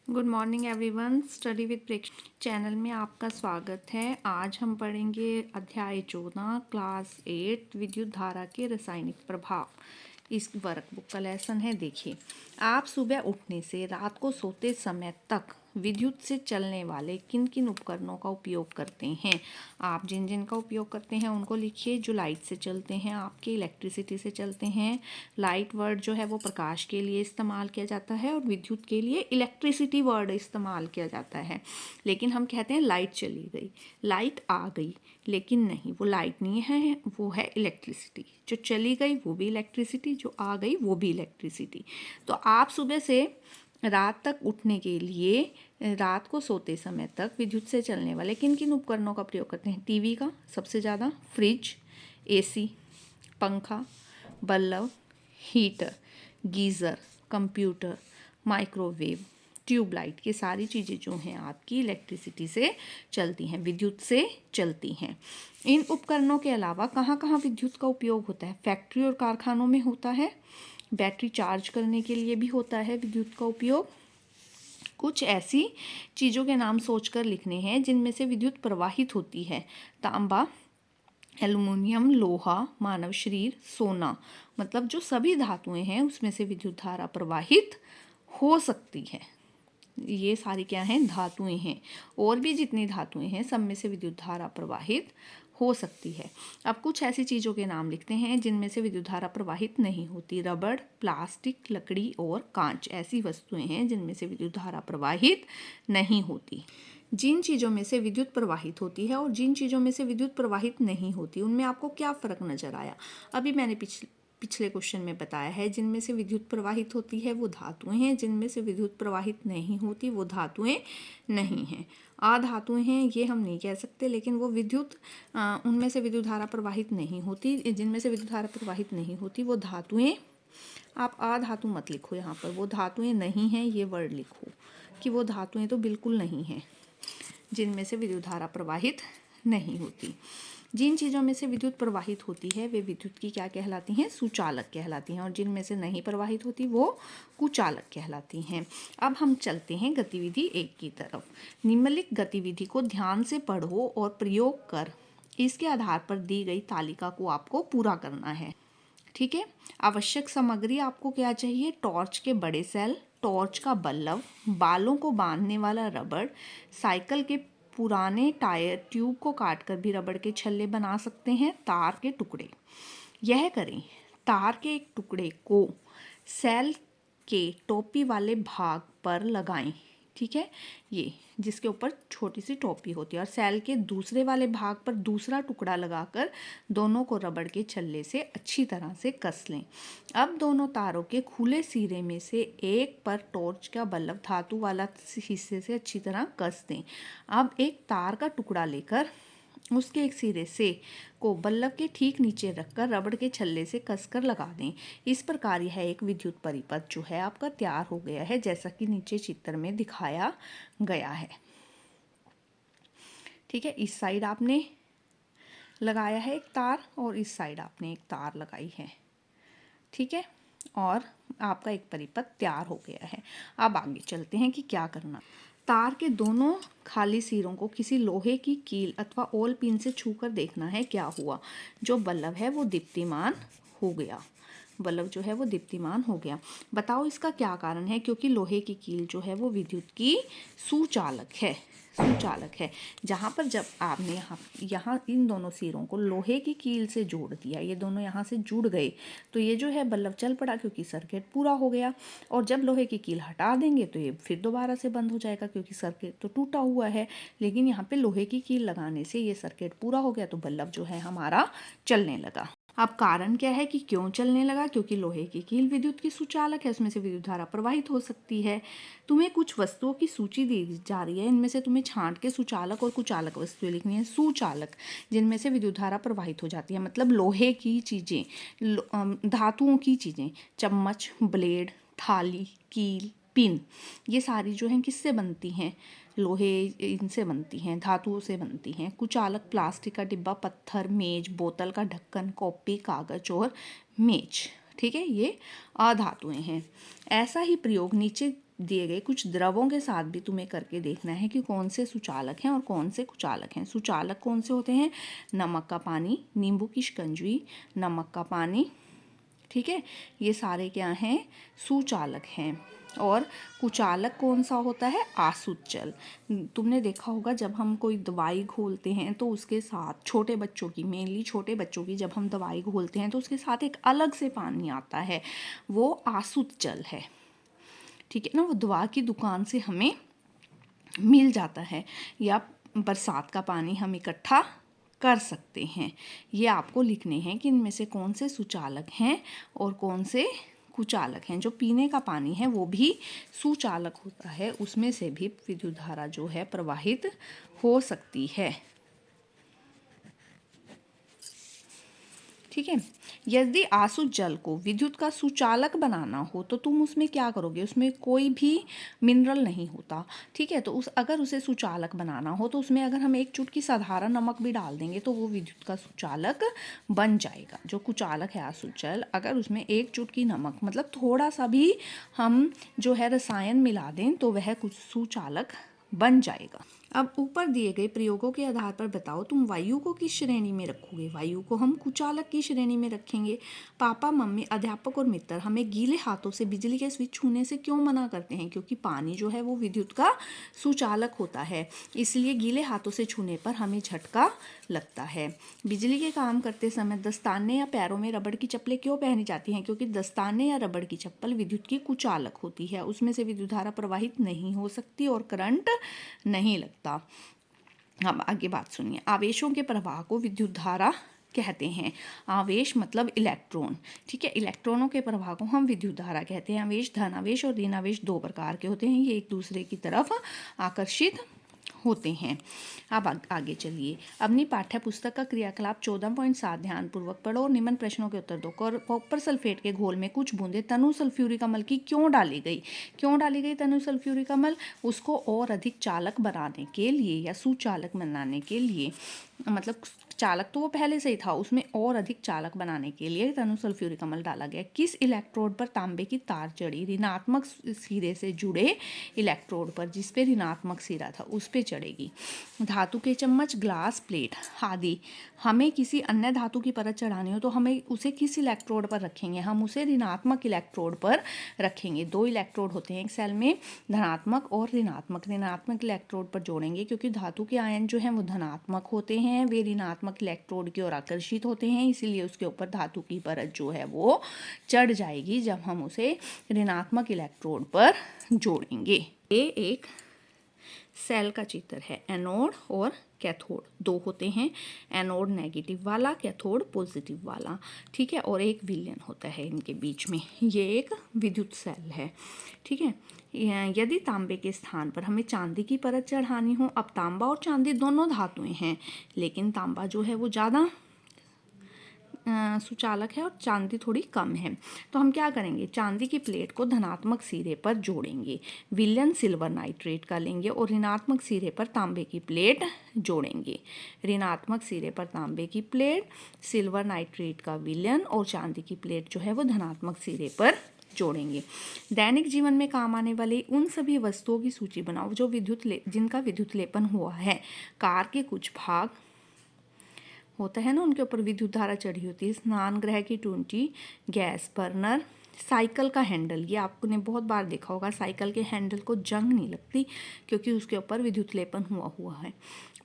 Good morning everyone. Study with प्रेक्षक channel में आपका स्वागत है। आज हम पढ़ेंगे अध्याय 14 क्लास 8 विद्युत धारा के रासायनिक प्रभाव। इस वर्कबुक का लेसन है। देखिए, आप सुबह उठने से रात को सोते समय तक विद्युत से चलने वाले किन किन उपकरणों का उपयोग करते हैं। आप जिन जिन का उपयोग करते हैं उनको लिखिए। जो लाइट से चलते हैं, आपके इलेक्ट्रिसिटी से चलते हैं। लाइट वर्ड जो है वो प्रकाश के लिए इस्तेमाल किया जाता है और विद्युत के लिए इलेक्ट्रिसिटी वर्ड इस्तेमाल किया जाता है। लेकिन हम कहते हैं लाइट चली गई, लाइट आ गई, लेकिन नहीं, वो लाइट नहीं है, वो है इलेक्ट्रिसिटी। जो चली गई वो भी इलेक्ट्रिसिटी, जो आ गई वो भी इलेक्ट्रिसिटी। तो आप सुबह से रात तक उठने के लिए रात को सोते समय तक विद्युत से चलने वाले किन किन उपकरणों का प्रयोग करते हैं। टीवी का सबसे ज़्यादा, फ्रिज, एसी, पंखा, bulb, heater, geyser, computer, microwave, tubelight, ये सारी चीज़ें जो हैं आपकी इलेक्ट्रिसिटी से चलती हैं, विद्युत से चलती हैं। इन उपकरणों के अलावा कहाँ कहाँ विद्युत का उपयोग होता है। फैक्ट्री और कारखानों में होता है। बैटरी चार्ज करने के लिए भी होता है विद्युत का उपयोग। कुछ ऐसी चीज़ों के नाम सोचकर लिखने हैं जिनमें से विद्युत प्रवाहित होती है। तांबा, एल्युमिनियम, लोहा, मानव शरीर, सोना, मतलब जो सभी धातुएं हैं उसमें से विद्युत धारा प्रवाहित हो सकती है। ये सारी क्या हैं, धातुएं हैं। और भी जितनी धातुएं हैं सब में से विद्युत धारा प्रवाहित हो सकती है। अब कुछ ऐसी चीज़ों के नाम लिखते हैं जिनमें से विद्युत धारा प्रवाहित नहीं होती। रबड़, प्लास्टिक, लकड़ी और कांच ऐसी वस्तुएं हैं जिनमें से विद्युत धारा प्रवाहित नहीं होती। जिन चीज़ों में से विद्युत प्रवाहित होती है और जिन चीज़ों में से विद्युत प्रवाहित नहीं होती, उनमें आपको क्या फ़र्क नज़र आया। अभी मैंने पिछले क्वेश्चन में बताया है, जिनमें से विद्युत प्रवाहित होती है वो धातुएं हैं, जिनमें से विद्युत प्रवाहित नहीं होती वो धातुएं नहीं हैं। अधातुएं हैं ये हम नहीं कह सकते, लेकिन वो विद्युत उनमें से विद्युत धारा प्रवाहित नहीं होती। जिनमें से विद्युत धारा प्रवाहित नहीं होती वो धातुएं, आप अधातु मत लिखो यहाँ पर, वो धातुएं नहीं हैं ये वर्ड लिखो कि वो धातुएं तो बिल्कुल नहीं हैं जिनमें से विद्युत धारा प्रवाहित नहीं होती। जिन चीज़ों में से विद्युत प्रवाहित होती है वे विद्युत की क्या कहलाती हैं, सुचालक कहलाती हैं, और जिनमें से नहीं प्रवाहित होती वो कुचालक कहलाती हैं। अब हम चलते हैं गतिविधि 1 की तरफ। निम्नलिखित गतिविधि को ध्यान से पढ़ो और प्रयोग कर इसके आधार पर दी गई तालिका को आपको पूरा करना है। ठीक है। आवश्यक सामग्री आपको क्या चाहिए। टॉर्च के बड़े सेल, टॉर्च का बल्ब, बालों को बांधने वाला रबड़, साइकिल के पुराने टायर, ट्यूब को काटकर भी रबड़ के छल्ले बना सकते हैं, तार के टुकड़े। यह करें, तार के एक टुकड़े को सेल के टोपी वाले भाग पर लगाएं। ठीक है, ये जिसके ऊपर छोटी सी टोपी होती है, और सेल के दूसरे वाले भाग पर दूसरा टुकड़ा लगाकर दोनों को रबड़ के छल्ले से अच्छी तरह से कस लें। अब दोनों तारों के खुले सिरे में से एक पर टॉर्च का बल्ब धातु वाला हिस्से से अच्छी तरह कस दें। अब एक तार का टुकड़ा लेकर उसके एक सिरे से को बल्ब के ठीक नीचे रखकर रबड़ के छल्ले से कसकर लगा दें। इस प्रकार यह एक विद्युत परिपथ जो है आपका तैयार हो गया है, जैसा कि नीचे चित्र में दिखाया गया है। ठीक है, इस साइड आपने लगाया है एक तार और इस साइड आपने एक तार लगाई है। ठीक है, और आपका एक परिपथ तैयार हो गया है। अब आगे चलते हैं कि क्या करना। तार के दोनों खाली सिरों को किसी लोहे की कील अथवा ओल पिन से छूकर देखना है क्या हुआ। जो बल्ब है वो दीप्तिमान हो गया। बल्ब जो है वो दीप्तिमान हो गया। बताओ इसका क्या कारण है। क्योंकि लोहे की कील जो है वो विद्युत की सुचालक है, सुचालक है। जहाँ पर जब आपने यहाँ इन दोनों सिरों को लोहे की कील से जोड़ दिया, ये दोनों यहाँ से जुड़ गए, तो ये जो है बल्ब चल पड़ा क्योंकि सर्किट पूरा हो गया। और जब लोहे की कील हटा देंगे तो ये फिर दोबारा से बंद हो जाएगा क्योंकि सर्किट तो टूटा हुआ है। लेकिन यहाँ पे लोहे की कील लगाने से ये सर्किट पूरा हो गया, तो बल्ब जो है हमारा चलने लगा। अब कारण क्या है कि क्यों चलने लगा। क्योंकि लोहे की कील विद्युत की सुचालक है, उसमें से विद्युत धारा प्रवाहित हो सकती है। तुम्हें कुछ वस्तुओं की सूची दी जा रही है, इनमें से तुम्हें छांट के सुचालक और कुचालक वस्तुएं लिखनी है। सुचालक जिनमें से विद्युत धारा प्रवाहित हो जाती है, मतलब लोहे की चीज़ें, धातुओं की चीज़ें, चम्मच, ब्लेड, थाली, कील, पिन, ये सारी जो हैं किससे बनती हैं, लोहे इनसे बनती हैं, धातुओं से बनती हैं। कुचालक प्लास्टिक का डिब्बा, पत्थर, मेज, बोतल का ढक्कन, कॉपी, कागज और मेज। ठीक है, ये अधातुएं हैं। ऐसा ही प्रयोग नीचे दिए गए कुछ द्रवों के साथ भी तुम्हें करके देखना है कि कौन से सुचालक हैं और कौन से कुचालक हैं। सुचालक कौन से होते हैं? नमक का पानी, नींबू की शिकंजी, नमक का पानी, ठीक है, ये सारे क्या हैं? सुचालक हैं। और कुचालक कौन सा होता है? आसुत जल। तुमने देखा होगा जब हम कोई दवाई घोलते हैं तो उसके साथ, छोटे बच्चों की, मेनली छोटे बच्चों की, जब हम दवाई घोलते हैं तो उसके साथ एक अलग से पानी आता है, वो आसुत जल है, ठीक है ना। वो दवा की दुकान से हमें मिल जाता है, या बरसात का पानी हम इकट्ठा कर सकते हैं। ये आपको लिखने हैं कि इनमें से कौन से सुचालक हैं और कौन से कुचालक हैं। जो पीने का पानी है वो भी सुचालक होता है, उसमें से भी विद्युत धारा जो है प्रवाहित हो सकती है, ठीक है। यदि आसुत जल को विद्युत का सुचालक बनाना हो तो तुम उसमें क्या करोगे? उसमें कोई भी मिनरल नहीं होता, ठीक है। तो अगर उसे सुचालक बनाना हो तो उसमें अगर हम एक चुटकी साधारण नमक भी डाल देंगे तो वो विद्युत का सुचालक बन जाएगा। जो कुचालक है आसुत जल, अगर उसमें एक चुटकी नमक, मतलब थोड़ा सा भी हम जो है रसायन मिला दें तो वह कुछ सुचालक बन जाएगा। अब ऊपर दिए गए प्रयोगों के आधार पर बताओ तुम वायु को किस श्रेणी में रखोगे? वायु को हम कुचालक की श्रेणी में रखेंगे। पापा, मम्मी, अध्यापक और मित्र हमें गीले हाथों से बिजली के स्विच छूने से क्यों मना करते हैं? क्योंकि पानी जो है वो विद्युत का सुचालक होता है, इसलिए गीले हाथों से छूने पर हमें झटका लगता है। बिजली के काम करते समय दस्ताने या पैरों में रबड़ की चप्पलें क्यों पहनी जाती हैं? क्योंकि दस्ताने या रबड़ की चप्पल विद्युत की कुचालक होती है, उसमें से विद्युत धारा प्रवाहित नहीं हो सकती और करंट नहीं लगता। अब आगे बात सुनिए। आवेशों के प्रवाह को विद्युत धारा कहते हैं। आवेश मतलब इलेक्ट्रॉन, ठीक है। इलेक्ट्रॉनों के प्रवाह को हम विद्युत धारा कहते हैं। आवेश धन आवेश और ऋण आवेश दो प्रकार के होते हैं, ये एक दूसरे की तरफ आकर्षित होते हैं। अब आगे चलिए। अपनी पाठ्य पुस्तक का क्रियाकलाप 14.7 ध्यानपूर्वक पढ़ो और निम्न प्रश्नों के उत्तर दो। कॉपर सल्फेट के घोल में कुछ बूंदें तनु सल्फ्यूरिक अम्ल की क्यों डाली गई? क्यों डाली गई तनु सल्फ्यूरिक अम्ल? उसको और अधिक चालक बनाने के लिए या सुचालक बनाने के लिए, मतलब चालक तो वो पहले से ही था, उसमें और अधिक चालक बनाने के लिए तनु सल्फ्यूरिक अम्ल डाला गया। किस इलेक्ट्रोड पर तांबे की तार चढ़ी? ऋणात्मक सिरे से जुड़े इलेक्ट्रोड पर, जिस पे ऋणात्मक सिरा था उस पे चढ़ेगी। धातु के चम्मच, ग्लास प्लेट आदि हमें किसी अन्य धातु की परत चढ़ानी हो तो हमें उसे किस इलेक्ट्रोड पर रखेंगे? हम उसे ऋणात्मक इलेक्ट्रोड पर रखेंगे। दो इलेक्ट्रोड होते हैं एक सेल में, धनात्मक और ऋणात्मक। ऋणात्मक इलेक्ट्रोड पर जोड़ेंगे क्योंकि धातु के आयन जो हैं वो धनात्मक होते हैं, वे ऋणात्मक इलेक्ट्रोड की ओर आकर्षित होते हैं, इसीलिए उसके ऊपर धातु की परत जो है वो चढ़ जाएगी जब हम उसे ऋणात्मक इलेक्ट्रोड पर जोड़ेंगे। ये एक सेल का चित्र है। एनोड और कैथोड दो होते हैं, एनोड नेगेटिव वाला, कैथोड पॉजिटिव वाला, ठीक है। और एक विलयन होता है इनके बीच में। ये एक विद्युत सेल है, ठीक है। यदि तांबे के स्थान पर हमें चांदी की परत चढ़ानी हो, अब तांबा और चांदी दोनों धातुएं हैं, लेकिन तांबा जो है वो ज़्यादा सुचालक है और चांदी थोड़ी कम है, तो हम क्या करेंगे? चांदी की प्लेट को धनात्मक सिरे पर जोड़ेंगे, विलयन सिल्वर नाइट्रेट का लेंगे और ऋणात्मक सिरे पर तांबे की प्लेट जोड़ेंगे। ऋणात्मक सिरे पर तांबे की प्लेट, सिल्वर नाइट्रेट का विलयन और चांदी की प्लेट जो है वो धनात्मक सिरे पर जोड़ेंगे। दैनिक जीवन में काम आने वाली उन सभी वस्तुओं की सूची बनाओ जो जिनका विद्युत लेपन हुआ है। कार के कुछ भाग होता है ना, उनके ऊपर विद्युत धारा चढ़ी होती है। स्नान गृह की टूंटी, गैस बर्नर, साइकिल का हैंडल, ये आपने बहुत बार देखा होगा, साइकिल के हैंडल को जंग नहीं लगती क्योंकि उसके ऊपर विद्युत लेपन हुआ है।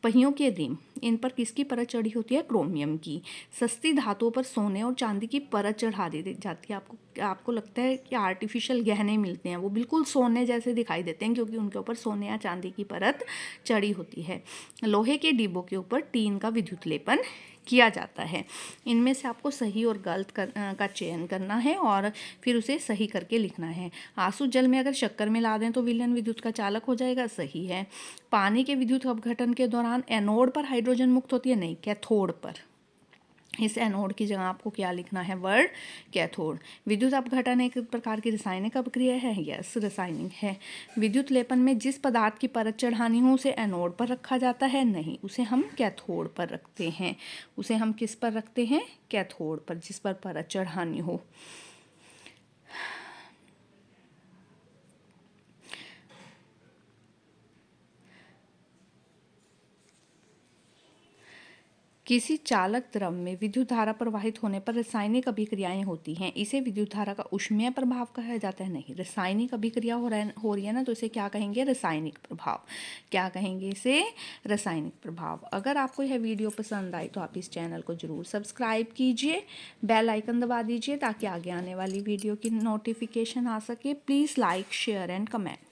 पहियों के रिम, इन पर किसकी परत चढ़ी होती है? क्रोमियम की। सस्ती धातुओं पर सोने और चांदी की परत चढ़ा दी जाती है। आपको लगता है कि आर्टिफिशियल गहने मिलते हैं, वो बिल्कुल सोने जैसे दिखाई देते हैं क्योंकि उनके ऊपर सोने या चांदी की परत चढ़ी होती है। लोहे के डिब्बों के ऊपर टीन का विद्युत लेपन किया जाता है। इनमें से आपको सही और गलत का चयन करना है और फिर उसे सही करके लिखना है। आसुत जल में अगर शक्कर मिला दें तो विलयन विद्युत का चालक हो जाएगा, सही है। पानी के विद्युत अपघटन के दौरान एनोड पर हाइड्रोजन मुक्त होती है, नहीं, कैथोड पर। इस एनोड की जगह आपको क्या लिखना है? Word cathode. विद्युत अपघटन एक प्रकार की रासायनिक अभिक्रिया है, यस रासायनिक है। विद्युत लेपन में जिस पदार्थ की परत चढ़ानी हो उसे एनोड पर रखा जाता है, नहीं, उसे हम कैथोड पर रखते हैं। उसे हम किस पर रखते हैं? कैथोड पर, जिस पर परत चढ़ानी हो। किसी चालक द्रव में विद्युत धारा प्रवाहित होने पर रासायनिक अभिक्रियाएं होती हैं, इसे विद्युत धारा का ऊष्मीय प्रभाव कहा जाता है? नहीं, रासायनिक अभिक्रिया हो रही है ना, तो इसे क्या कहेंगे? रासायनिक प्रभाव। क्या कहेंगे इसे? रासायनिक प्रभाव। अगर आपको यह वीडियो पसंद आई तो आप इस चैनल को जरूर सब्सक्राइब कीजिए, बेल आइकन दबा दीजिए ताकि आगे आने वाली वीडियो की नोटिफिकेशन आ सके। Please like, share and comment.